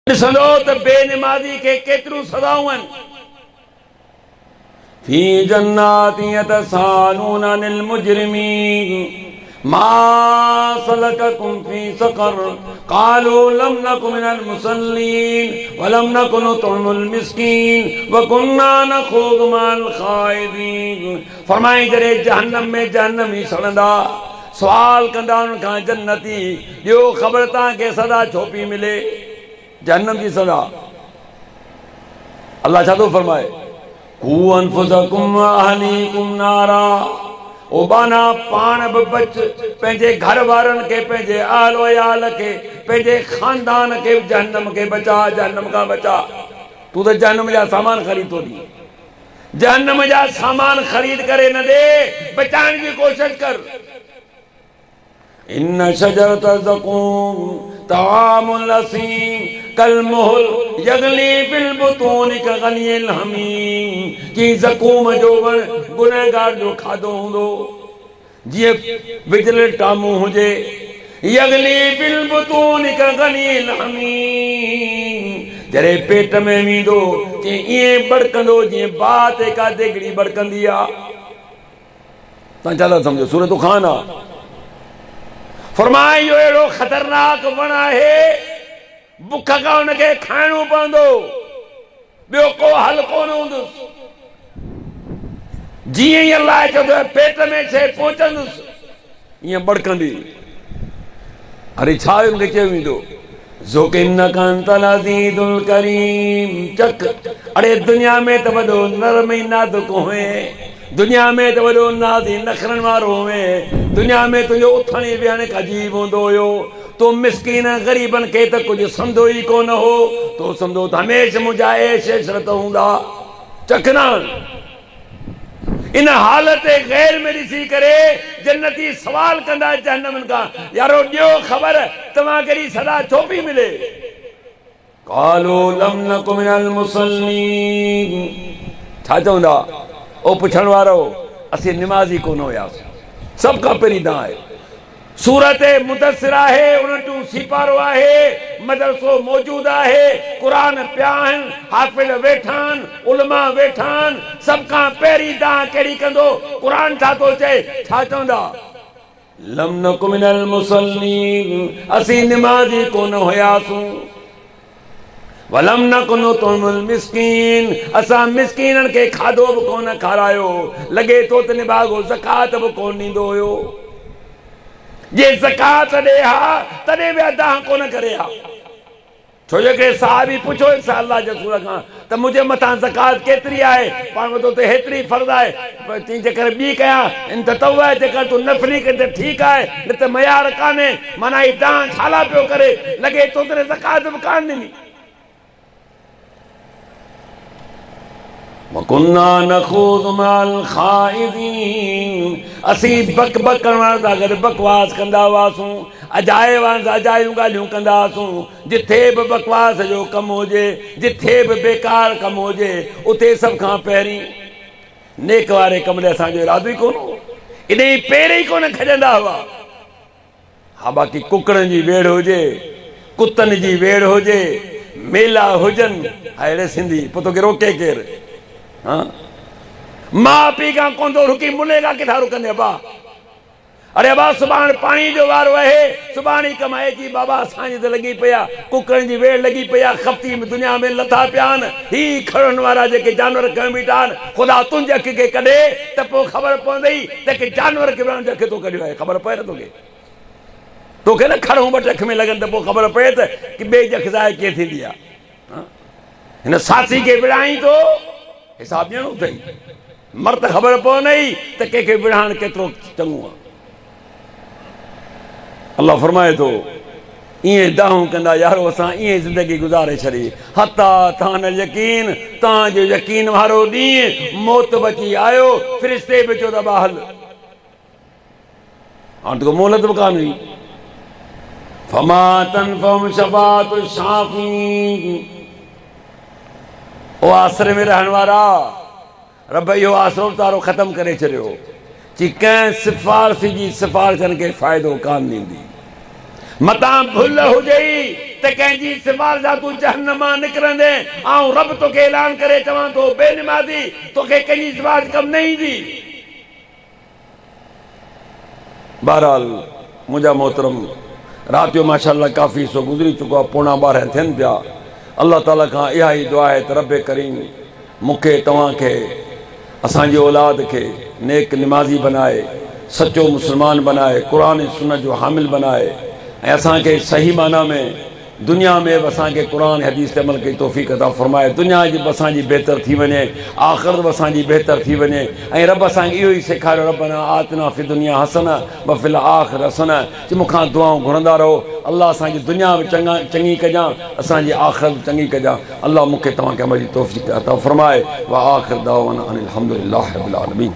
ॾिसंदो त बेनमाज़ी के केतिरियूं सज़ाऊं आहिनि। फी जन्नाति यतसालून अनिल मुजरिमीन मा सलककुम फी सक़र क़ालू लम नकु मिनल मुसल्लीन व लम नकु नुतइमुल मिस्कीन व कुन्ना नख़ूज़ु मअल ख़ाइदीन। फरमाई जॾहिं जहन्नम में जहन्नमी सड़ंदा, सवाल कंदा उन खां जन्नती, ॿियो ख़बर तव्हांखे सदा छो पई मिले? जहन्नम की सदा। अल्लाह छा थो फरमाए? कू अनफुसकुम व अहलीकुम नारा, ओ बाना पाण बि बच, पंहिंजे घर वारनि खे, पंहिंजे आल वयाल खे, पंहिंजे खानदान खे जहन्नम खे बचा, जहन्नम खां बचा। तू त जहन्नम जा सामान ख़रीद थो ॾी, जहन्नम जा सामान ख़रीद करे न दे, बचाइण जी कोशिश कर। इन शजरत ज़क़ूम तामुल असीम कलमुहल यगली फिल बुतून कगलियल हमीम। जी ज़क़ूम जो वण गुनहगार जो खाधो हूंदो, जीअं विजल टामू हुजे। यगली फिल बुतून कगलियल हमीम, जॾहिं पेट में वेंदो तीअं ईअं बड़कंदो जीअं बात का देगड़ी बड़कंदी आहे। तव्हां छा था सम्झो? सूरत ख़ान आहे। फरमाए इहो अहिड़ो ख़तरनाक वण आहे, बुख खां हुनखे खाइणो पवंदो, ॿियो को हल कोन हूंदुसि। जीअं ई अल्लाह चवंदो पेट में शइ पहुचंदुसि ईअं बड़कंदी। अरे छा हुनखे चयो वेंदो? ज़ुक़ इन्नका अंतल अज़ीज़ुल करीम। चख, अरे दुनिया में त वॾो नरम ई नाज़ुक हुए, दुनिया में त वॾो नाज़ी नखरनि वारो हुए, दुनिया में तुंहिंजो उथण विहण अजीब हूंदो हुयो। तो मिस्कीन ग़रीबनि खे त कुझु सम्झो ई कोन हो, तो सम्झो त हमेशह मुंहिंजा ऐश इशरत हूंदा। चखना इन हालत गैर में ॾिसी करे जन्नती सवाल कंदा जहन्नमनि खां, यारो ॾियो ख़बर तव्हांखे हीअ सदा छो पई मिले? क़ालू लम नकु मिनल मुसल्लीन। छा चवंदा? ओ पुछण वारो, असीं निमाज़ी कोन हुयासीं। सभ खां पहिरीं तव्हां आहे। सूरत मुदस्सिर आहे, 29 सिपारो आहे, मदरसो मौजूद आहे, क़ुरान पिया आहिनि, हाफ़िज़ वेठा आहिनि, उलमा वेठा आहिनि। सभ खां पहिरीं तव्हां कहिड़ी कंदो? क़ुरान छा थो चए? छा चवंदा? लम नकु मिनल मुसल्लीन, असीं निमाज़ी कोन हुयासीं। वलम नकु नुतइमुल मिस्कीन, असां मिस्कीननि खे खाधो बि कोन खारायो। लॻे थो त निभागो ज़कात बि कोन ॾींदो हुयो। जे ज़कात ॾे हा तॾहिं बि अदा कोन करे हा। छो जो के साहबी पुछो अल्लाह जे रसूल खां त मुंहिंजे मथां ज़कात केतिरी आहे? पाण वठो त हेतिरी फ़र्ज़ आहे, चई जेकर ॿी कयां इन त तव आहे, जेकर तूं नफ़ली कई त ठीकु आहे, न त मयार कान्हे। माना ही तव्हां छाला पियो करे? लॻे थो त ज़कात बि कान ॾिनी। वकुन्ना नख़ूज़ु मअल ख़ाइदीन, असीं बक करण वारनि सां गॾु बकवास कंदा हुआसीं, अजाए वारनि सां अजायूं ॻाल्हियूं कंदा हुआसीं। जिथे बि बकवास जो कमु हुजे, जिथे बि बेकार कमु हुजे, उते सभ खां पहिरीं नेक वारे कम ॾे असांजो इरादो ई कोन हो, इॾे पहिरीं ई कोन खॼंदा हुआ। हा बाक़ी कुकड़नि जी वेड़ हुजे, कुतनि जी वेड़ हुजे, मेला हुजनि, अहिड़े सिंधी पोइ तोखे रोके केरु? हाँ, माँ पीउ खां कोन थो रुकी, मुले खां किथां रुकंदे? अबा अरे अबा सुभाणे पाणी जो वारो आहे, सुभाणे ई कमाए जी बाबा असांजी त लॻी पई आहे, कुकड़नि जी वेड़ लॻी पई आहे, खपती दुनिया में लथा पिया आहिनि। ही खणण वारा जेके जानवर कयूं बीठा आहिनि, ख़ुदा तुंहिंजे अखि खे कढे त पोइ ख़बर पवंदई त के जानवर खे जे अखि तो कढियो आहे। ख़बर पए न तोखे? तोखे न खड़ूं ॿ अख में लॻनि त पोइ ख़बर पए त की ॿिए जी अखि ज़ाहिर कीअं थींदी आहे। हिन सासी खे विढ़ाई थो, हिसाब ॾियणो अथई। मर त ख़बर पवंदई त कंहिंखे विढ़ाइण केतिरो चङो आहे। अल्लाह फरमाए थो ईअं दाहूं कंदा यारो असां ईअं ज़िंदगी गुज़ारे छॾी, हता तव्हां यकीन, तव्हांजो यकीन वारो ॾींहुं मौत बची आयो, फ़रिश्ते बि चयो त हल। हाणे तोखे मोहलत बि कान हुई। फमा तनफ़हुम शफ़ाअतु शाफ़ीन, ओ आसरे में रहण वारा, रब इहो आसरो तारो ख़त्म करे छॾियो। कि कंहिं सिफारिश जी सिफारिशनि खे फ़ाइदो कान ॾींदी। मतां भुल हुजे ते कंहिंजी सिफारिश जा तूं जहन्नम मां निकिरंदे ऐं रब तोखे ऐलान करे चवां थो बेनिमाज़ी तोखे कंहिंजी सिफारिश कम न ईंदी। बहरहाल मुंहिंजा मोहतरम रात जो माशाअल्लाह काफ़ी सो गुज़री चुको आहे, 12:15 थियनि पिया। अल्लाह ताला खां इहा ई दुआ आहे त रब करीम मूंखे तव्हांखे असांजी औलाद खे नेक निमाज़ी बनाए, सचो मुस्लमान बनाए, क़ुरान सुन्नत जो हामिल बनाए ऐं असांखे सही माना में दुनिया में बि असांखे क़ुरान हदीस ते अमल कई तौफ़ीक़ अता फ़रमाए, दुनिया जी बि असांजी बहितर थी वञे, आख़िरत बि असांजी बहितर थी वञे। ऐं रब असांखे इहो ई सेखारियो, रब्बना आतिना फ़ी दुनिया हसना व फ़िल आख़िरति हसना, कि मूंखां दुआऊं घुरंदा रहो। अल्लाह असांजी दुनिया बि चङी कजां, असांजी आख़िरत बि चङी कजां। अल्लाह मूंखे तव्हांखे अमल जी तौफ़ीक़ अता फ़रमाए। व आख़िर दावाना अनिल हम्दुलिल्लाहि रब्बिल आलमीन।